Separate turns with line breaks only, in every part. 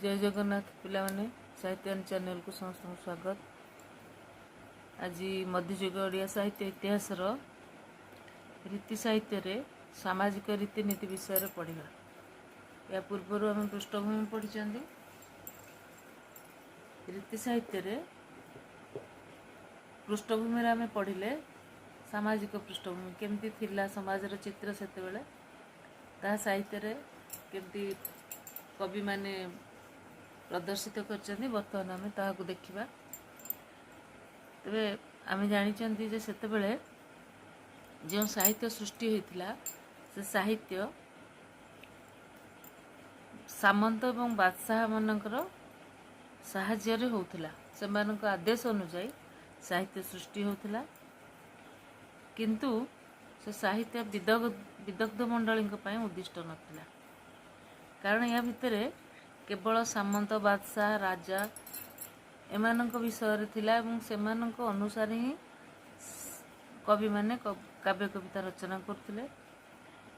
जय जगन्नाथ पिला माने साहित्य चैनल को समस्त स्वागत। आज मध्ययुग ओडिया साहित्य इतिहास रीति साहित्य रे सामाजिक रीतिनीति विषय पढ़ा। या पूर्वर आम पृष्ठभूमि पढ़ी रीति साहित्य रे पृष्ठभूमि आम पढ़ले सामाजिक पृष्ठभूमि केमती थिला समाजर चित्र से साहित्य रे केमती कवि माने प्रदर्शित करछन्ती। बर्तमान आम ताहाकू देखिबा। तबे आम जानी जे सेतेबेले जो साहित्य सृष्टि होइतिला से साहित्य सामंत एवं बादशाह मानकर साहाय्य होउतिला। सेमानक आदेश अनुसार साहित्य सृष्टि होउतिला, किंतु से साहित्य विदग्ध मंडली उद्दिष्ट नथिला। कारण या भितरे केवल सामंत बादशाह राजा एमानक विषय थिला एवं सेमानक अनुसार ही कवि माने काव्य कविता रचना करथिले।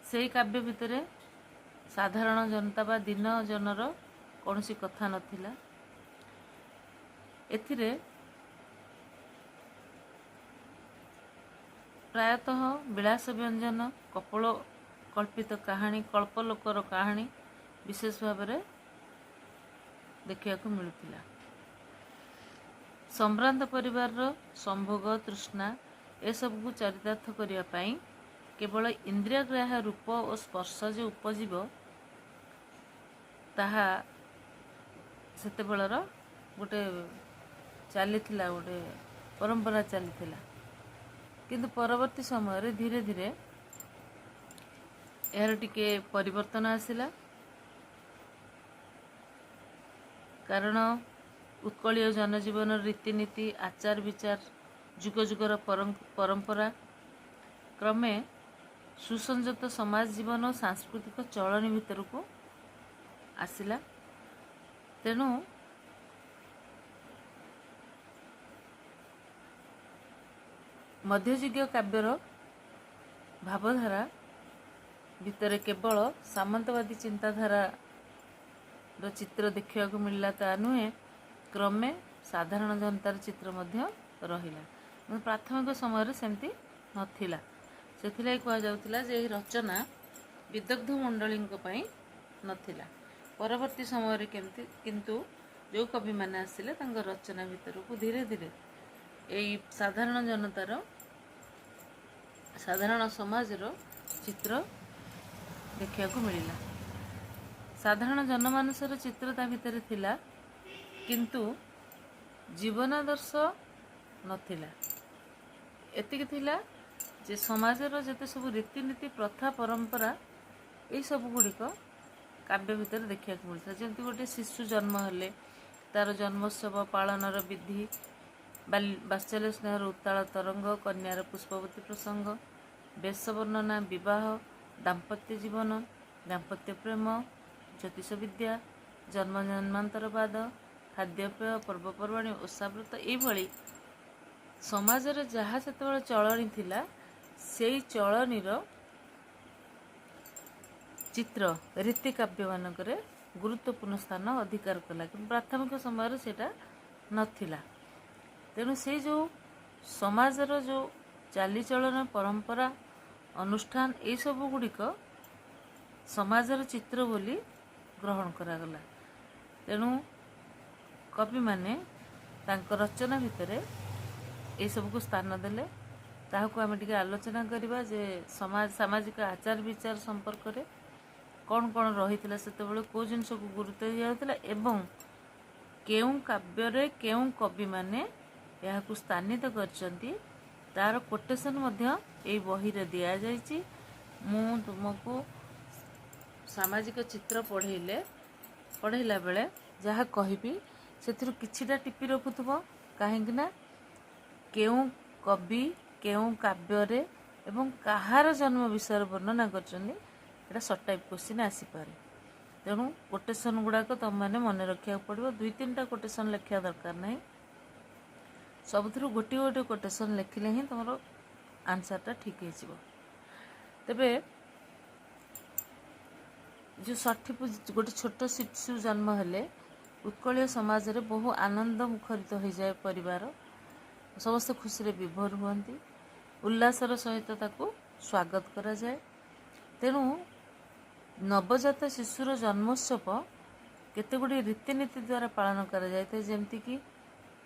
सेही काव्य भितरे साधारण जनता बा दिन जनर कौनसी कथा नथिला। एथिरे प्रायतः विलास व्यंजन कपोल कल्पित कहानी कल्पलोकर कहानी विशेष भाव में देखा मिलूला। सम्भ्रांत परिवार संभोग तृष्णा ए सब को चरितार्थ करने केवल इंद्रियग्राह्य रूप और स्पर्श जो उपजीव ताहा सेते बेलर गोटे चली गोटे परंपरा चली। किंतु परवर्ती समय धीरे धीरे यार टिके परिवर्तन आसिला। कारण उत्कलीय जनजीवन रीतिनीति आचार विचार जुग जुगर परंपरा क्रमे सुसंजत समाज जीवन और सांस्कृतिक चलनी भितर को आसिला। तेणु मध्ययुगीय काव्यर भावधारा भितर केवल सामंतवादी चिंताधारा चित्र देखा मिलला ता नुहे, क्रमे साधारण जनतार चित्र मध्य रहिला। प्राथमिक समय सेमती नथिला। सेथिलाई कहा जाउतिला जे रचना विदग्ध मंडली नथिला। परवर्ती समय केमती किंतु जो कवि माने आसिले तांग रचना भितर को धीरे धीरे एई साधारण जनतार साधारण समाजर चित्र देखा मिलला। साधारण जनमानसर चित्र ता भितर थिला, किंतु जीवनादर्श नथिला। एतिक थिला जे समाजर जते सब रीतिनीति प्रथा परंपरा यही सब गुड़िक काव्य भितर देखा मिलता। जमती गोटे शिशु जन्म हेले तार जन्मोत्सव पालनर विधि, बात्सल्य स्नेहर उत्ताल तरंग, कन्यार पुष्पवती प्रसंग, वेश वर्णना, विवाह, दाम्पत्य जीवन, दाम्पत्य प्रेम, ज्योतिष विद्या, जन्म जन्मांतरवाद, खाद्यपेय, पर्वपर्वाणी, ओषाव्रत यही समाज जहाँ से चलनी थिला से चलनीर चित्र रीति काव्य मानक गुरुत्वपूर्ण स्थान अधिकार कला। कि प्राथमिक समय सेटा नथिला। तेणु से जो समाजर जो चालीचलन परंपरा अनुष्ठान ये सब गुड़िक समाजर चित्र बोली ग्रहण करागला। तेणु कवि माने तांक रचना भितर ये सब को स्थान देले। ताहाकू आमे टिके आलोचना करिबा जे समाज सामाजिक आचार विचार संपर्क रे कौन कौन रही सेते बेले को जिनस को गुरुत्व दिया एवं केउं काव्य रे केउं कवि माने याकू स्थानित करचंती तार कोटेशन मध्य एई बही रे दिया जायछि। मु तुमको सामाजिक चित्र पढ़ेला बेले जहाँ कहबी से किछिटा टिपी रखुथबो, काहेकि ना केउं कवि केउं काव्य रे एवं कहार जन्म विषय वर्णना करचंदी एटा शॉर्ट टाइप क्वेश्चन आसी पारे। तेणु कोटेशन गुड़ाक तुम मैंने मन रखा पड़ो। 2-3टा कोटेशन लिखा दरकार नहीं, सबुथुरु गोटे गोटे कोटेशन लिखिले ही तुम आंसरटा ठीक हो। तेबे जो 60 गोटे छोट शिशु जन्म हेले उत्कलीय समाज रे बहु आनंद मुखरित हो जाए परिवार समस्त खुशी रे विभोर हुअन्ति उल्लासर सहित ताकू स्वागत करा जाए। तेणु नवजात शिशुर जन्मोत्सव केतेगुड़ी रीतिनीति द्वारा पालन करा जाए जेमती कि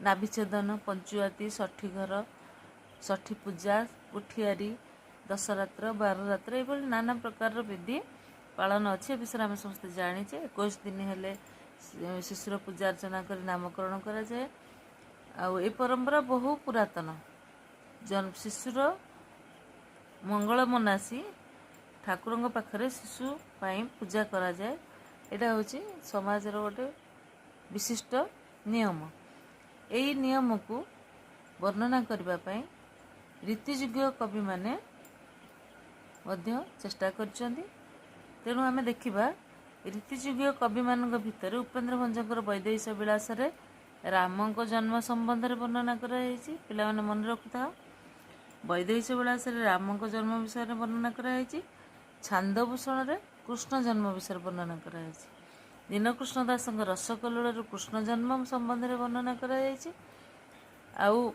नाभिछेदन पंचुआती षठी घर षठी पूजा उठियारी दशरात्र बाररात्र ये नाना प्रकार विधि पालन अच्छे विषय आम समस्त जाचे 21 दिन हेले शिशुर पूजा अर्चना कर नामकरण करा जाए। ए परंपरा बहु पुरातन शिशुर मंगल मनासी ठाकुर पाखरे शिशु पाई पूजा करा जाए। एटा होची समाज रो गोटे विशिष्ट नियम। यही नियम को वर्णना करबा पाई रीतिजुग कवि माने मध्य चेष्टा करछन्ती। तेणु आमे देखिबा रीतिजुग कवि मानक भितर उपेन्द्र भंजकर वैदेही विलास रे राम को जन्म संबंध रे वर्णना करा जायछि। पिला माने मन रखुता वैदेही विलास रे राम को जन्म विषय रे वर्णना करा जायछि। छांदभूषण रे कृष्ण जन्म विषय वर्णना करा जायछि। दीनकृष्ण दास रसकल्लोल रे कृष्ण जन्म संबंध रे वर्णना करा जायछि। आउ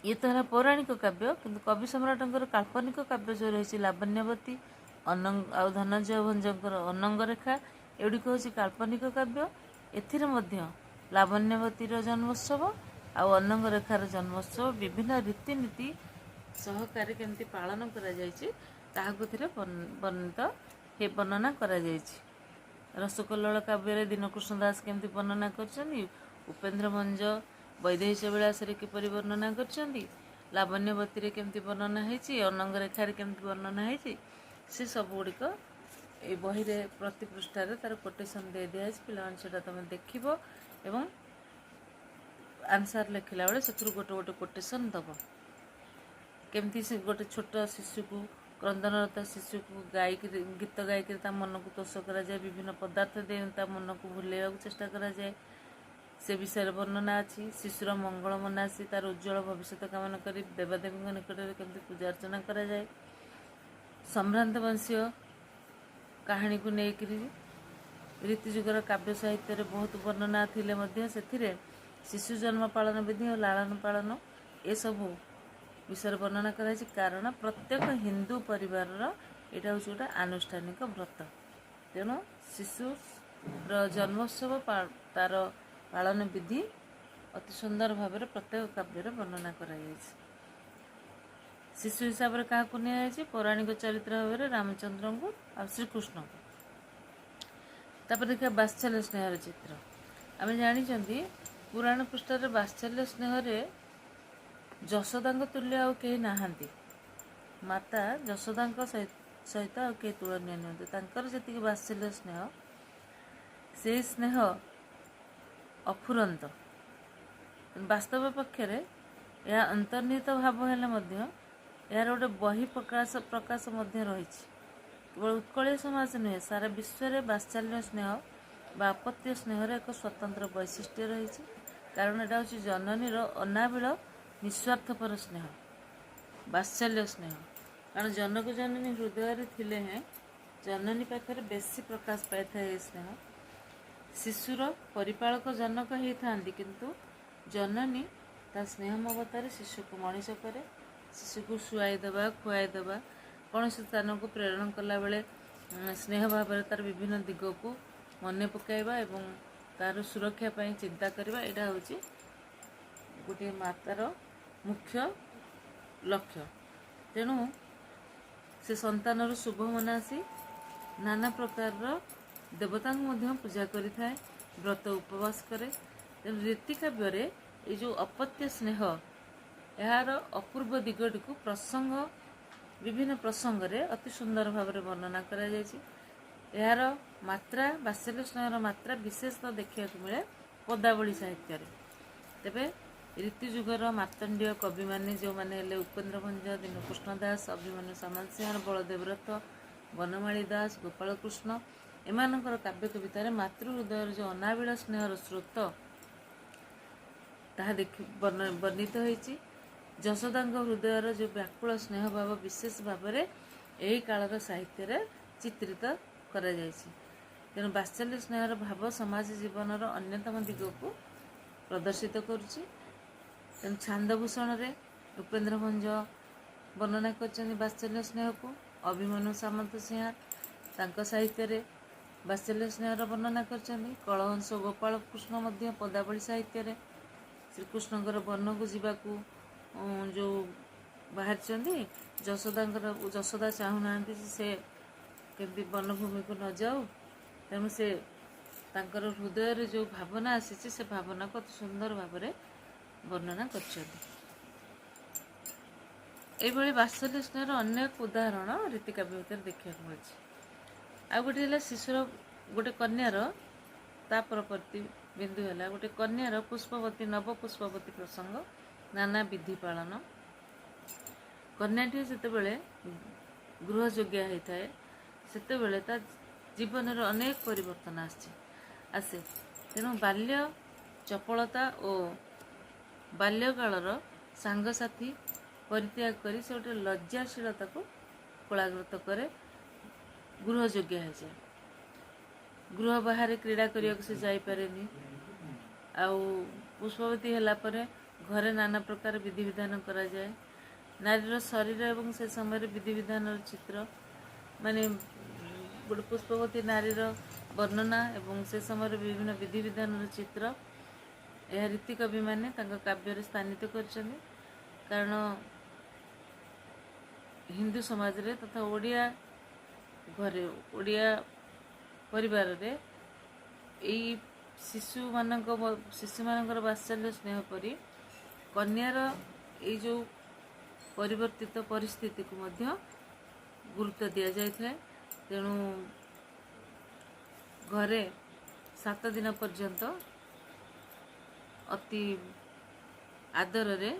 ये तो है पौराणिक काव्य किंतु कवि सम्राटंकर काल्पनिक काव्य जो रही लावण्यवती अनंग आउ धनंजय भंजकर अनंग रेखा एगुड़िक हूँ काल्पनिक काव्य। एथिरे मध्य लावण्यवतीर जन्मोत्सव आउ अनंग रेखार जन्मोत्सव विभिन्न रीतिनीति सहकारी केमती पालन करा जायछि ताहाकुथिरे वर्णित हे वर्णना करा जायछि। रसकल्लोल काव्य दीनकृष्ण दास केमती वर्णना करछन्ती उपेन्द्र भंज वैदेही विलास किपरि वर्णना करछन्ती लावण्यवती रे केमती वर्णना हेछि अनंग रेखार केमती वर्णना हेछि से सब गुड़िक ये बही रे प्रति पृष्ठ तार कोटेशन दे दिया पिला सेटा तुम देखिबो एवं आंसर लिखला बेले से गोटे गोटे कोटेशन दब केमती से गोटे छोट शिशु को क्रंदनरत शिशु को गायक गीत गायक मन को तोष करा जाए विभिन्न पदार्थ दे मन को भूलैया चेष्टा करा जाए से विषय वर्णना अच्छी। शिशुर मंगल मनासी तार उज्जवल भविष्य कामना कर देवादेवी निकट में केमती पूजा अर्चना करा जाए। सम्भ्रांत वंशीय कहानी को लेकर रीतिजुगर काव्य साहित्य बहुत वर्णना थिले से शिशु जन्म पालन विधि और लालन पालन ए सबू विषय वर्णना कराई कारण प्रत्येक हिंदू परिवार यहाँ हूँ गोटे आनुष्ठानिक व्रत। तेणु शिशुर जन्मोत्सव तार पालन विधि अति सुंदर भाव में प्रत्येक काव्य वर्णना कराई। शिशु हिसाब से क्या नि पौराणिक चरित्र भाव में रामचंद्र को आ श्रीकृष्ण को। तापर देखिए वात्सल्य स्नेहर चित्र आम जानी पुराण पृष्ठ वात्सल्य स्नेह जशोदा तुल्य आउ कहीं नहांती माता जशोदा सहित आउ कहीं तुलनीय नुहति जी वात्सल्य स्नेह से स्नेह अफुरंत वास्तव पक्षर यह अंतर्निहित भाव है यार गोटे बही प्रकाश रही केवल उत्कलीय समाज नुहे सारा विश्व में वात्सल्य स्नेह बा अपत्य स्नेहर एक स्वतंत्र वैशिष्ट्य रही कारण यहाँ हूँ जननी अनाबिल निस्वार्थपर स्नेह वात्सल्य स्नेह कारण जनक जननी हृदय थिले हैं जननी पाखे बेसी प्रकाश पाई था स्नेह। शिशुर परिपालक जनक होता किंतु जननी ता स्नेह ममतार शिशु को मनीष करे शिशु को शुआईदेवा खुआईदेवा कौन स्थान को प्रेरण कला बेले स्नेह भाव में तार विभिन्न दिग को मन पकाइबा एवं तार सुरक्षा पाई चिंता करबा एटा होची गोटे मातार मुख्य लक्ष्य। तेणु से संतानर शुभ मनासी नाना प्रकार देवता पूजा करि थाए व्रत उपवास करे। तेणु रीति काव्य ये जो अपत्य स्नेह यार अपूर्व दिगटी को प्रसंग विभिन्न प्रसंग रे अति सुंदर भाव में वर्णना करा जायछि। यार मात्रा वात्सल्य स्नेहर मात्रा विशेषतः देखा मिले पदावली साहित्य रे। तेबे रीतिजुगर मार्तंडीय कवि माने जो माने हेले उपेन्द्र भंज दीनकृष्ण दास अभिमन्यु सामंत सिंह बलदेव रथ वनमाली दास गोपाल कृष्ण एमानकर काव्य कवितार मातृहृदय जो अनाबिल स्नेहर स्रोत ताहा देखि वर्णित होइछि। जशोदा हृदयर जो व्याकुल स्नेह भाव विशेष भाव में यही कालर साहित्य चित्रित करा जायछि। तेणु बात्सल्य स्नेहर भाव समाज जीवनर अन्यतम दिग को प्रदर्शित करुच्ची। तेणु छांदभूषण रे उपेन्द्र भंज वर्णना कर बात्सल्य स्नेह को। अभिमन्यु सामंत सिंह तांको साहित्य रे बात्सल्य स्नेहर वर्णना कर। कलहंस गोपाल कृष्ण मध्य पदावली साहित्य रे श्रीकृष्णकर वन को जीवाकू जो बाहर जशोदा चाहूना से केमती वनभूमि को न जाऊ। तेणु से तांकर हृदय रे जो भावना आसी से भावना को सुंदर भाव में वर्णना कर। बात्सल्य स्नेहर अनेक उदाहरण रीतिकाव्य भितर देखा मिले। आ गोटे शिशुर गोटे कन्यार ताप्रति बिंदु है गोटे कन्यार पुष्पवती नव पुष्पवती प्रसंग नाना विधि पालन। कन्याटी जितेबले गृहयोग्य होता है सेतेबले ता जीवन अनेक परिवर्तन आसे। तेणु बाल्य चपलता और बाल्यकालर सांगसाथी परित्याग करी से गोटे लज्जाशीलता को कोलाग्रत करे गृहयोग्य हो जाए। गृह बाहर क्रीड़ा करने से जापरे आउ पुष्पवती है घरे नाना प्रकार विधि विधान करा जाए। नारीर शरीर एवं से समय विधि विधान चित्र माने गोटे पुष्पवती नारीर वर्णना एवं से समय विभिन्न विधि विधान चित्र यह रीतिकवि मैंने काव्य स्थानित कर। कारण हिंदू समाज रे तथा ओडिया घरे ओडिया परिवार रे यही शिशु मानकर बात्सल्य स्नेह परी कन्यार ये जो परिवर्तित परिस्थिति को मध्य गुरुत्व दि जाए। तेणु घरे 7 दिन पर्यंत अति आदर रे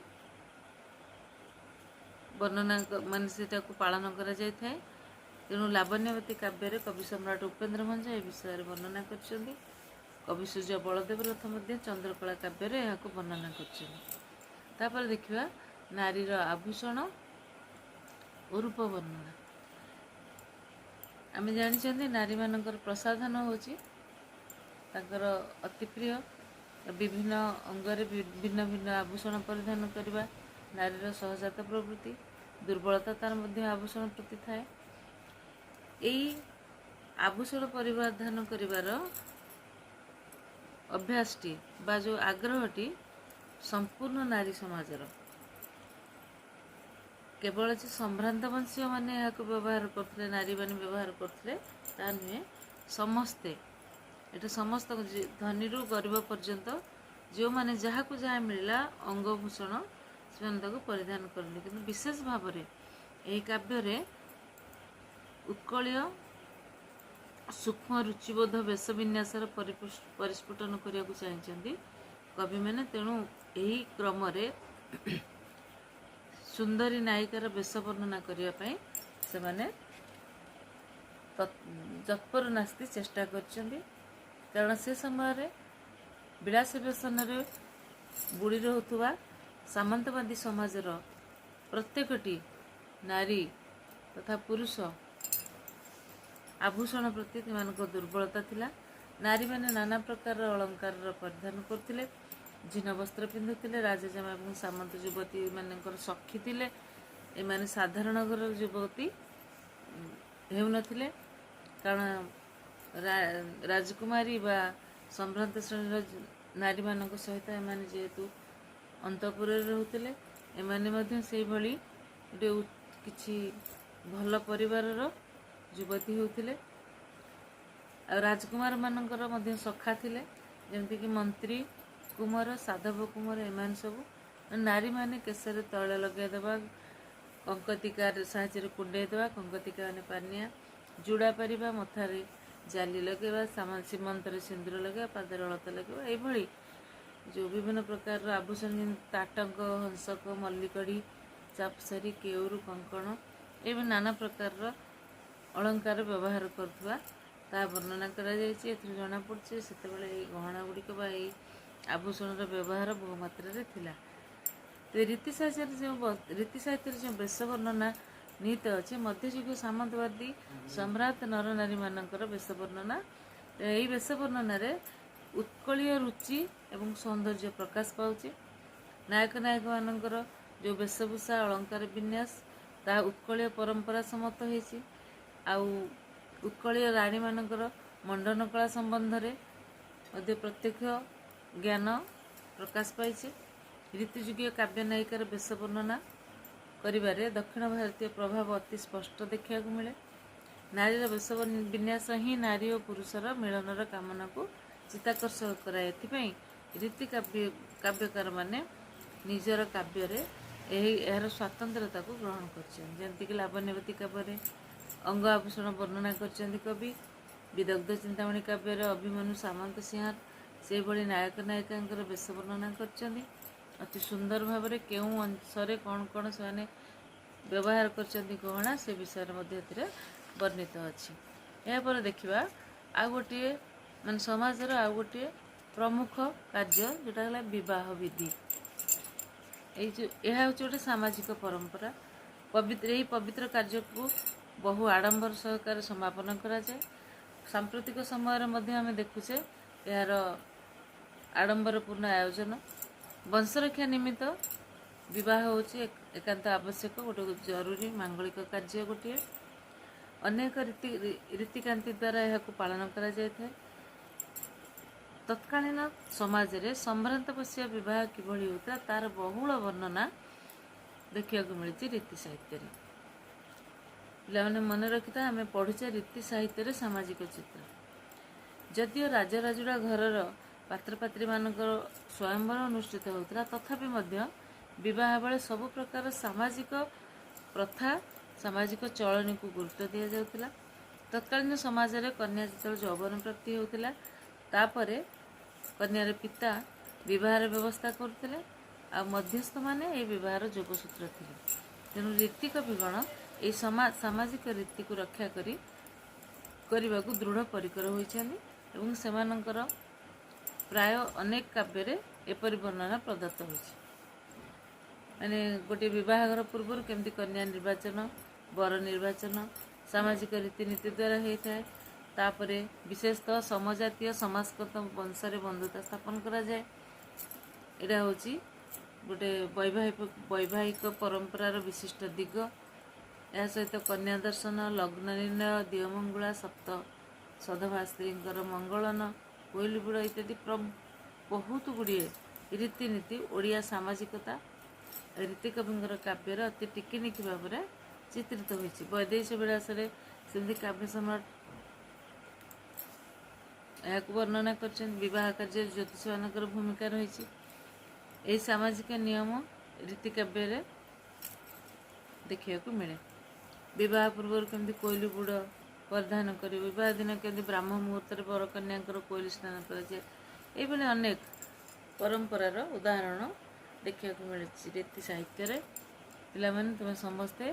वर्णना मान से पालन करा जाय थाए। तेणु लावण्यवती काव्य कवि सम्राट उपेन्द्र भंज ए विषय वर्णना कर। कवि सूर्य बलदेव रथ मध्य चंद्रकला काव्य यहाँ वर्णना कर। देखिए नारीर आभूषण और रूप वर्णना। आम जानी नारी मानकर प्रसाधन होची अति प्रिय। विभिन्न अंगरे भिन्न भिन्न आभूषण परिधान करवा नारीर सहजात प्रवृत्ति। दुर्बलता तार मध्य आभूषण प्रति थाए। यही आभूषण परिधान करिवार अभ्यासटी बा जो आग्रहटी संपूर्ण नारी समाजर केवल जे संभ्रांत वंशीय मैंने यहाँ व्यवहार करते नारी मैंने व्यवहार करते नुहे समस्ते एटा समस्त धनी रु गरीब पर्यंत जो मैंने जहाँ को जहाँ मिलला अंगभूषण से परिधान करले। कि विशेष भाव में यही काव्य उत्कलीय सूक्ष्म रुचिबोध वेश विन्यासर परिस्फुटन करने को चाहिए कवि मैंने। तेणु यही क्रम सुंदरी नायिकार वेश वर्णना करने से माने तत्पर नास्ति चेष्टा कर। कारण से समय विलासी व्यसन बुड़ी रोथुवा सामंतवादी समाजर प्रत्येकटी नारी तथा पुरुष आभूषण प्रति दुर्बलता थिला। नारी माने नाना प्रकार अलंकार परिधान करथिले। झीन वस्त्र पिंधुथिले। राजजमा और सामंत युवती मानकर सखी थिले। एमाने साधारण घर युवती हेउनथिले। कारण राजकुमारी बा संभ्रांत श्रेणी नारी मान सहित एमाने जेहेतु अंतपुर रोते एमाने मध्य से भली किछि भल परिवार युवती होतिले। राजकुमार मानकर मध्य सखा थिले जेमति कि मंत्री कुमार साधव कुमार एमान सब नारी माने केसरे तैल लगे देवा कंकतिका साहाଯ୍य कुंडे देवा कंकतिका माने पानिया जुड़ा पारिबा मथारे जाली लगेवा सीमंतर सिंदूर लगे पादर अलता लगे ये जो विभिन्न प्रकार आभूषण ताटंक हंसक मल्लिकड़ी चापसरी केउरु कंकण ये नाना प्रकार अलंकार व्यवहार करथुवा ता वर्णना करा जायछि। एथि जना पड़छि सेतेबेले ए गहना गुड़िक बा ए आभूषण व्यवहार बहुमात्रा रे थिला। तो रीति साहित्य जो वेश वर्णना निहित अच्छे मध्ययुगीय सामंतवादी सम्राट नर नारी मानकर वेश वर्णना ଏହି ବେଶ ବର୍ଣ୍ଣନାରେ ଉତ୍କଳୀୟ ରୁଚି ଏବଂ ସୌନ୍ଦର୍ଯ୍ୟ ପ୍ରକାଶ ପାଉଛି। ନାୟକ ନାୟିକାମାନଙ୍କର ଯେଉଁ ବେଶଭୂଷା ଅଳଙ୍କାର ବିନ୍ୟାସ ତାହା ଉତ୍କଳୀୟ ପରମ୍ପରା ସମ୍ମତ ହୋଇଛି। ଆଉ ଉତ୍କଳୀୟ ରାଣୀମାନଙ୍କର ମଣ୍ଡନ କଳା ସମ୍ବନ୍ଧରେ ମଧ୍ୟ ପ୍ରତ୍ୟକ୍ଷ ଜ୍ଞାନ ପ୍ରକାଶ ପାଇଛି। ରୀତିଯୁଗୀୟ କାବ୍ୟ ନାୟିକାର ବେଶ ବର୍ଣ୍ଣନା କରିବାରେ ଦକ୍ଷିଣ ଭାରତୀୟ ପ୍ରଭାବ ଅତି ସ୍ପଷ୍ଟ ଦେଖିବାକୁ ମିଳେ। ନାରୀର ବେଶ ବିନ୍ୟାସ ହିଁ ନାରୀ ଓ ପୁରୁଷର ମିଳନର କାମନାକୁ ଚିତ୍ତାକର୍ଷକ କରାଏ। ଏଥିପାଇଁ ରୀତି କାବ୍ୟକାରମାନେ ନିଜର କାବ୍ୟରେ ଏହାର ସ୍ୱାତନ୍ତ୍ରତାକୁ ଗ୍ରହଣ କରିଛନ୍ତି। ଯେମିତିକି ଲାବଣ୍ୟବତୀ କାବ୍ୟରେ ଅଙ୍ଗ ଆଭୂଷଣ ବର୍ଣ୍ଣନା କରିଛନ୍ତି କବି। ବିଦଗ୍ଧ ଚିନ୍ତାମଣି କାବ୍ୟରେ ଅଭିମନ୍ୟୁ ସାମନ୍ତ ସିଂହାର ସେହିଭଳି ନାୟକ ନାୟିକାଙ୍କର ବେଶ ବର୍ଣ୍ଣନା କରିଛନ୍ତି। ଅତି ସୁନ୍ଦର ଭାବରେ କେଉଁ ଅଂଶରେ କ'ଣ କ'ଣ ସେମାନେ ବ୍ୟବହାର କରିଛନ୍ତି ଗହଣା ସେ ବିଷୟରେ ମଧ୍ୟ ଏଥିରେ ବର୍ଣ୍ଣିତ ଅଛି। ଏହାପରେ ଦେଖିବା ଆଉ ଗୋଟିଏ ମାନେ ସମାଜର ଆଉ ଗୋଟିଏ ପ୍ରମୁଖ କାର୍ଯ୍ୟ ଯେଉଁଟା ହେଲା ବିବାହ ବିଧି। ଏହା ହେଉଛି ଗୋଟେ ସାମାଜିକ ପରମ୍ପରା। ଏହି ପବିତ୍ର କାର୍ଯ୍ୟକୁ ବହୁ ଆଡ଼ମ୍ବର ସହକାରେ ସମାପନ କରାଯାଏ। ସାମ୍ପ୍ରତିକ ସମୟରେ ମଧ୍ୟ ଆମେ ଦେଖୁଛେ ଏହାର ଆଡ଼ମ୍ବରପୂର୍ଣ୍ଣ ଆୟୋଜନ। ବଂଶରକ୍ଷା ନିମିତ୍ତ ବିବାହ ହେଉଛି ଏକାନ୍ତ ଆବଶ୍ୟକ, ଗୋଟେ ଜରୁରୀ ମାଙ୍ଗଳିକ କାର୍ଯ୍ୟ ଗୋଟିଏ। ଅନେକ ରୀତିକାନ୍ତି ଦ୍ୱାରା ଏହାକୁ ପାଳନ କରାଯାଇଥାଏ। ତତ୍କାଳୀନ ସମାଜରେ ସମ୍ଭ୍ରାନ୍ତ ବସିଆ ବିବାହ କିଭଳି ହେଉଥିଲା ତାର ବହୁଳ ବର୍ଣ୍ଣନା ଦେଖିବାକୁ ମିଳିଛି ରୀତି ସାହିତ୍ୟରେ। ପିଲାମାନେ ମନେ ରଖିଥା, ଆମେ ପଢ଼ୁଛେ ରୀତି ସାହିତ୍ୟରେ ସାମାଜିକ ଚିତ୍ର। ଯଦିଓ ରାଜରାଜୁଡ଼ା ଘରର ପାତ୍ରପାତ୍ରୀମାନଙ୍କର ସ୍ୱୟଂବର ଅନୁଷ୍ଠିତ ହେଉଥିଲା, ତଥାପି ମଧ୍ୟ ବିବାହ ବେଳେ ସବୁ ପ୍ରକାର ସାମାଜିକ ପ୍ରଥା ସାମାଜିକ ଚଳନୀକୁ ଗୁରୁତ୍ୱ ଦିଆଯାଉଥିଲା। ତତ୍କାଳୀନ ସମାଜରେ କନ୍ୟା ଯେତେବେଳେ ଯୌବନ ପ୍ରାପ୍ତି ହେଉଥିଲା ତାପରେ କନ୍ୟାର ପିତା ବିବାହର ବ୍ୟବସ୍ଥା କରୁଥିଲେ ଆଉ ମଧ୍ୟସ୍ଥମାନେ ଏହି ବିବାହର ଯୋଗସୂତ୍ର ଥିଲେ। ତେଣୁ ରୀତି କବିଗଣ ଏହି ସାମାଜିକ ରୀତିକୁ ରକ୍ଷା କରିବାକୁ ଦୃଢ଼ ପରିକର ହୋଇଛନ୍ତି ଏବଂ ସେମାନଙ୍କର ପ୍ରାୟ ଅନେକ କାବ୍ୟରେ ଏପରି ବର୍ଣ୍ଣନା ପ୍ରଦତ୍ତ ହୋଇଛି। ମାନେ ଗୋଟିଏ ବିବାହଘର ପୂର୍ବରୁ କେମିତି କନ୍ୟା ନିର୍ବାଚନ, ବର ନିର୍ବାଚନ ସାମାଜିକ ରୀତିନୀତି ଦ୍ୱାରା ହୋଇଥାଏ। ତାପରେ ବିଶେଷତଃ ସମଜାତୀୟ ସମାଜଗତ ବଂଶରେ ବନ୍ଧୁତା ସ୍ଥାପନ କରାଯାଏ। ଏଇଟା ହେଉଛି ଗୋଟେ ବୈବାହିକ ପରମ୍ପରାର ବିଶିଷ୍ଟ ଦିଗ। ଏହା ସହିତ କନ୍ୟା ଦର୍ଶନ, ଲଗ୍ନ ନିର୍ଣ୍ଣୟ, ଦିଅମଙ୍ଗୁଳା, ସପ୍ତ ସଧବା ସ୍ତ୍ରୀଙ୍କର ମଙ୍ଗଳନ, କୋଇଲି ବୁଡ଼ ଇତ୍ୟାଦି ବହୁତ ଗୁଡ଼ିଏ ରୀତିନୀତି ଓଡ଼ିଆ ସାମାଜିକତା ରୀତିକବିଙ୍କର କାବ୍ୟରେ ଅତି ଟିକିନିଖି ଭାବରେ ଚିତ୍ରିତ ହୋଇଛି। ବୈଦେହୀଶ ବିଳାସରେ ସେମିତି କାବ୍ୟ ସମ୍ରାଟ ଏହାକୁ ବର୍ଣ୍ଣନା କରିଛନ୍ତି। ବିବାହ କାର୍ଯ୍ୟରେ ଜ୍ୟୋତିଷମାନଙ୍କର ଭୂମିକା ରହିଛି। ଏହି ସାମାଜିକ ନିୟମ ରୀତିକାବ୍ୟରେ ଦେଖିବାକୁ ମିଳେ। ବିବାହ ପୂର୍ବରୁ କେମିତି କୋଇଲି ବୁଡ଼ ପରିଧାନ କରିବ, ବିବାହ ଦିନ କେମିତି ବ୍ରାହ୍ମ ମୁହୂର୍ତ୍ତରେ ବର କନ୍ୟାଙ୍କର କୋଇଲି ସ୍ନାନ କରାଯାଏ, ଏଇଭଳି ଅନେକ ପରମ୍ପରାର ଉଦାହରଣ ଦେଖିବାକୁ ମିଳିଛି ରୀତି ସାହିତ୍ୟରେ। ପିଲାମାନେ ତୁମେ ସମସ୍ତେ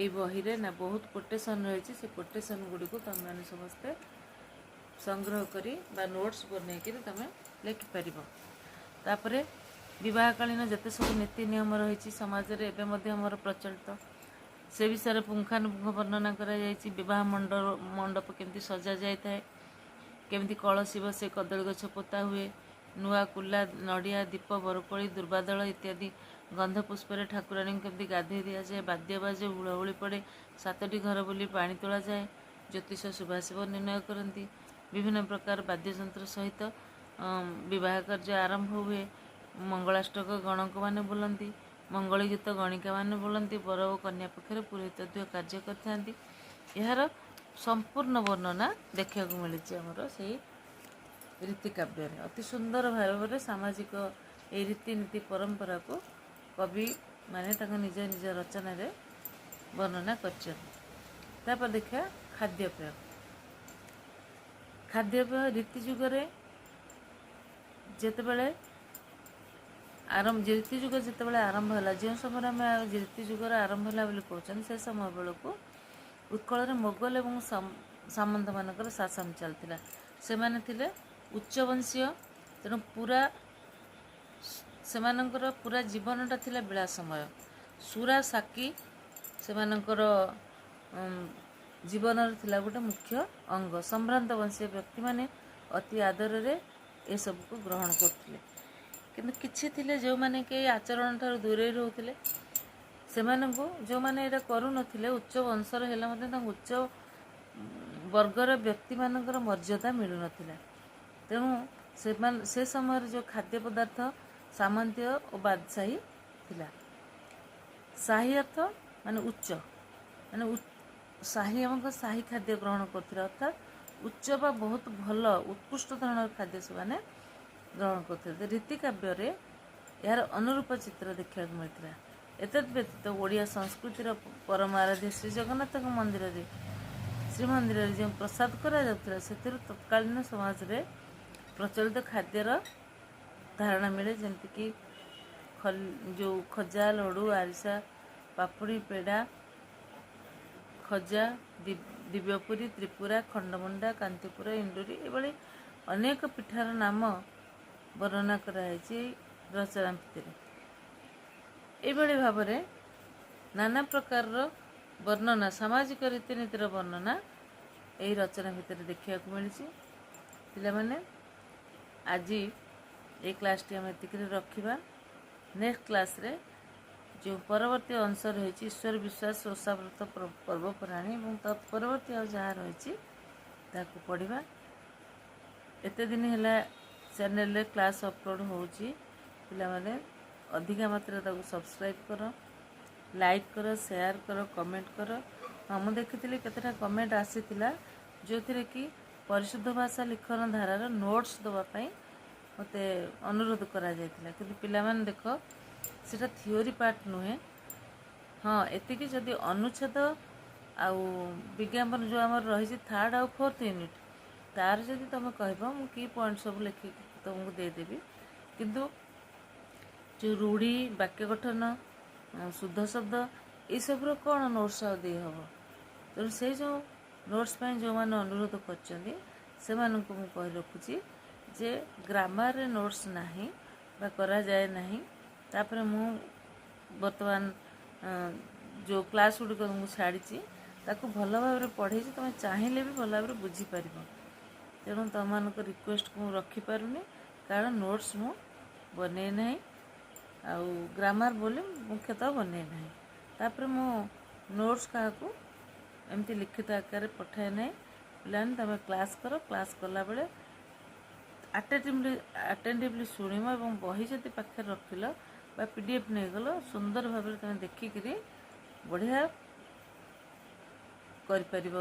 ଏଇ ବହିରେ ନା ବହୁତ କୋଟେସନ୍ ରହିଛି, ସେ କୋଟେସନ୍ ଗୁଡ଼ିକୁ ତୁମେମାନେ ସମସ୍ତେ ସଂଗ୍ରହ କରି ବା ନୋଟ୍ସ ବନେଇକରି ତୁମେ ଲେଖିପାରିବ। ତାପରେ ବିବାହକାଳୀନ ଯେତେ ସବୁ ନୀତି ନିୟମ ରହିଛି ସମାଜରେ ଏବେ ମଧ୍ୟ ଆମର ପ୍ରଚଳିତ, ସେ ବିଷୟରେ ପୁଙ୍ଖାନୁପୁଙ୍ଖ ବର୍ଣ୍ଣନା କରାଯାଇଛି। ବିବାହ ମଣ୍ଡପ କେମିତି ସଜା ଯାଇଥାଏ, କେମିତି କଳସୀ ବସେ, କଦଳୀ ଗଛ ପୋତା ହୁଏ, ନୂଆ କୁଲା, ନଡ଼ିଆ, ଦୀପ, ବରକୋଳି, ଦୁର୍ବାଦଳ ଇତ୍ୟାଦି ଗନ୍ଧ ପୁଷ୍ପରେ ଠାକୁରାଣୀଙ୍କୁ କେମିତି ଗାଧୋଇ ଦିଆଯାଏ, ବାଦ୍ୟ ବାଜେ, ହୁଳହୁଳି ପଡ଼େ, 7ଟି ଘର ବୁଲି ପାଣି ତୋଳାଯାଏ, ଜ୍ୟୋତିଷ ଶୁଭାଶୁଭ ନିର୍ଣ୍ଣୟ କରନ୍ତି, ବିଭିନ୍ନ ପ୍ରକାର ବାଦ୍ୟଯନ୍ତ୍ର ସହିତ ବିବାହ କାର୍ଯ୍ୟ ଆରମ୍ଭ ହୁଏ, ମଙ୍ଗଳାଷ୍ଟକ ଗଣକମାନେ ବୋଲନ୍ତି, ମଙ୍ଗଳୀ ଗୀତ ଗଣିକାମାନେ ବୋଲନ୍ତି, ବର ଓ କନ୍ୟା ପକ୍ଷରେ ପୁରୋହିତ କାର୍ଯ୍ୟ କରିଥାନ୍ତି। ଏହାର ସମ୍ପୂର୍ଣ୍ଣ ବର୍ଣ୍ଣନା ଦେଖିବାକୁ ମିଳିଛି ଆମର ସେଇ ରୀତିକାବ୍ୟରେ। ଅତି ସୁନ୍ଦର ଭାବରେ ସାମାଜିକ ଏହି ରୀତିନୀତି ପରମ୍ପରାକୁ କବିମାନେ ତାଙ୍କ ନିଜ ନିଜ ରଚନାରେ ବର୍ଣ୍ଣନା କରିଛନ୍ତି। ତାପରେ ଦେଖିବା ଖାଦ୍ୟପେୟ। ଖାଦ୍ୟପେୟ ରୀତି ଯୁଗରେ ଯେତେବେଳେ ଆରମ୍ଭ ହେଲା, ଯେଉଁ ସମୟରେ ଆମେ ରୀତି ଯୁଗର ଆରମ୍ଭ ହେଲା ବୋଲି କହୁଛନ୍ତି, ସେ ସମୟ ବେଳକୁ ଉତ୍କଳରେ ମୋଗଲ ଏବଂ ସାମନ୍ତମାନଙ୍କର ଶାସନ ଚାଲିଥିଲା। ସେମାନେ ଥିଲେ ଉଚ୍ଚବଂଶୀୟ, ତେଣୁ ସେମାନଙ୍କର ପୁରା ଜୀବନଟା ଥିଲା ବିଳାସମୟ। ସୁରା ସାକି ସେମାନଙ୍କର ଜୀବନର ଥିଲା ଗୋଟେ ମୁଖ୍ୟ ଅଙ୍ଗ। ସମ୍ଭ୍ରାନ୍ତ ବଂଶୀୟ ବ୍ୟକ୍ତିମାନେ ଅତି ଆଦରରେ ଏସବୁକୁ ଗ୍ରହଣ କରୁଥିଲେ। କିନ୍ତୁ କିଛି ଥିଲେ ଯେଉଁମାନେ କି ଆଚରଣଠାରୁ ଦୂରେଇ ରହୁଥିଲେ, ସେମାନଙ୍କୁ ଯେଉଁମାନେ ଏଇଟା କରୁନଥିଲେ ଉଚ୍ଚ ବଂଶର ହେଲେ ମଧ୍ୟ ତାଙ୍କୁ ଉଚ୍ଚ ବର୍ଗର ବ୍ୟକ୍ତିମାନଙ୍କର ମର୍ଯ୍ୟାଦା ମିଳୁନଥିଲା। ତେଣୁ ସେ ସମୟରେ ଯେଉଁ ଖାଦ୍ୟ ପଦାର୍ଥ ସାମନ୍ତୀୟ ଓ ବାଦଶାହୀ ଥିଲା। ସାହି ଅର୍ଥ ମାନେ ଉଚ୍ଚ, ମାନେ ସାହି ଆମକୁ ସାହି ଖାଦ୍ୟ ଗ୍ରହଣ କରୁଥିଲେ, ଅର୍ଥାତ୍ ଉଚ୍ଚ ବା ବହୁତ ଭଲ ଉତ୍କୃଷ୍ଟ ଧରଣର ଖାଦ୍ୟ ସେମାନେ ଗ୍ରହଣ କରୁଥିଲେ। ରୀତିକାବ୍ୟରେ ଏହାର ଅନୁରୂପ ଚିତ୍ର ଦେଖିବାକୁ ମିଳିଥିଲା। ଏତଦ୍ ବ୍ୟତୀତ ଓଡ଼ିଆ ସଂସ୍କୃତିର ପରମ ଆରାଧ୍ୟ ଶ୍ରୀ ଜଗନ୍ନାଥଙ୍କ ଶ୍ରୀମନ୍ଦିରରେ ଯେଉଁ ପ୍ରସାଦ କରାଯାଉଥିଲା, ସେଥିରୁ ତତ୍କାଳୀନ ସମାଜରେ ପ୍ରଚଳିତ ଖାଦ୍ୟର ଧାରଣା ମିଳେ। ଯେମିତିକି ଯେଉଁ ଖଜା, ଲଡ଼ୁ, ଆରିସା, ପାପୁଡ଼ି, ପେଡ଼ା, ଖଜା, ଦିବ୍ୟପୁରୀ, ତ୍ରିପୁରା, ଖଣ୍ଡମଣ୍ଡା, କାନ୍ତିପୁର, ଇଣ୍ଡୁରି ଏଭଳି ଅନେକ ପିଠାର ନାମ ବର୍ଣ୍ଣନା କରାଯାଇଛି ଏହି ରଚନା ଭିତରେ। ଏଇଭଳି ଭାବରେ ନାନା ପ୍ରକାରର ବର୍ଣ୍ଣନା, ସାମାଜିକ ରୀତିନୀତିର ବର୍ଣ୍ଣନା ଏହି ରଚନା ଭିତରେ ଦେଖିବାକୁ ମିଳିଛି। ପିଲାମାନେ, ଆଜି এই କ୍ଲାସ୍ଟି ଆମେ ଏତିକିରେ ରଖିବା। ନେକ୍ସଟ କ୍ଲାସ୍ରେ ଯେଉଁ ପରବର୍ତ୍ତୀ ଅଂଶ ରହିଛି ଈଶ୍ୱର ବିଶ୍ୱାସ, ଓଷାବ୍ରତ, ପର୍ବପର୍ବାଣୀ ଏବଂ ତତ୍ପରବର୍ତ୍ତୀ ଆଉ ଯାହା ରହିଛି ତାକୁ ପଢ଼ିବା। ଏତେ ଦିନ ହେଲା ଚ୍ୟାନେଲରେ କ୍ଲାସ୍ ଅପଲୋଡ଼ ହେଉଛି। ପିଲାମାନେ ଅଧିକା ମାତ୍ରାରେ ତାକୁ ସବସ୍କ୍ରାଇବ୍ କର, ଲାଇକ୍ କର, ସେୟାର କର, କମେଣ୍ଟ କର। ହଁ, ମୁଁ ଦେଖିଥିଲି କେତେଟା କମେଣ୍ଟ ଆସିଥିଲା ଯେଉଁଥିରେ କି ପରିଶୁଦ୍ଧ ଭାଷା ଲିଖନ ଧାରାର ନୋଟ୍ସ ଦେବା ପାଇଁ ମୋତେ ଅନୁରୋଧ କରାଯାଇଥିଲା। କିନ୍ତୁ ପିଲାମାନେ ଦେଖ, ସେଟା ଥିଓରି ପାର୍ଟ ନୁହେଁ। ହଁ, ଏତିକି ଯଦି ଅନୁଚ୍ଛେଦ ଆଉ ବିଜ୍ଞାପନ ଯେଉଁ ଆମର ରହିଛି 3rd ଆଉ 4th ୟୁନିଟ୍, ତାର ଯଦି ତୁମେ କହିବ ମୁଁ କି ପଏଣ୍ଟ ସବୁ ଲେଖିକି ତୁମକୁ ଦେଇଦେବି। କିନ୍ତୁ ଯେଉଁ ରୂଢ଼ି, ବାକ୍ୟ ଗଠନ, ଶୁଦ୍ଧ ଶବ୍ଦ ଏସବୁର କ'ଣ ନୋଟ୍ସ ଆଉ ଦେଇହେବ? ତେଣୁ ସେଇ ଯେଉଁ ନୋଟ୍ସ ପାଇଁ ଯେଉଁମାନେ ଅନୁରୋଧ କରିଛନ୍ତି ସେମାନଙ୍କୁ ମୁଁ କହି ରଖୁଛି ଯେ ଗ୍ରାମାରରେ ନୋଟ୍ସ ନାହିଁ ବା କରାଯାଏ ନାହିଁ। ତାପରେ ମୁଁ ବର୍ତ୍ତମାନ ଯେଉଁ କ୍ଲାସ୍ ଗୁଡ଼ିକ ମୁଁ ଛାଡ଼ିଛି ତାକୁ ଭଲ ଭାବରେ ପଢ଼େଇଛି, ତୁମେ ଚାହିଁଲେ ବି ଭଲ ଭାବରେ ବୁଝିପାରିବ। ତେଣୁ ତୁମମାନଙ୍କ ରିକ୍ୱେଷ୍ଟକୁ ମୁଁ ରଖିପାରୁନି, କାରଣ ନୋଟ୍ସ ମୁଁ ବନେଇ ନାହିଁ ଆଉ ଗ୍ରାମାର ବୋଲି ମୁଖ୍ୟତଃ ବନେଇ ନାହିଁ। ତାପରେ ମୁଁ ନୋଟ୍ସ କାହାକୁ ଏମିତି ଲିଖିତ ଆକାରରେ ପଠାଏ ନାହିଁ। ପିଲାମାନେ ତୁମେ କ୍ଲାସ୍ କର, କ୍ଲାସ୍ କଲାବେଳେ ଆଟେଣ୍ଟିଭଲି ଶୁଣିବ ଏବଂ ବହି ଯଦି ପାଖରେ ରଖିଲ ବା PDF ନେଇଗଲ, ସୁନ୍ଦର ଭାବରେ ତୁମେ ଦେଖିକିରି ବଢ଼ିଆ କରିପାରିବ,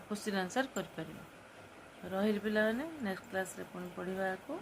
କ୍ୱେଶ୍ଚିନ୍ ଆନ୍ସର୍ କରିପାରିବ। ରହିଲି ପିଲାମାନେ, ନେକ୍ସଟ କ୍ଲାସ୍ରେ ପୁଣି ପଢ଼ିବାକୁ।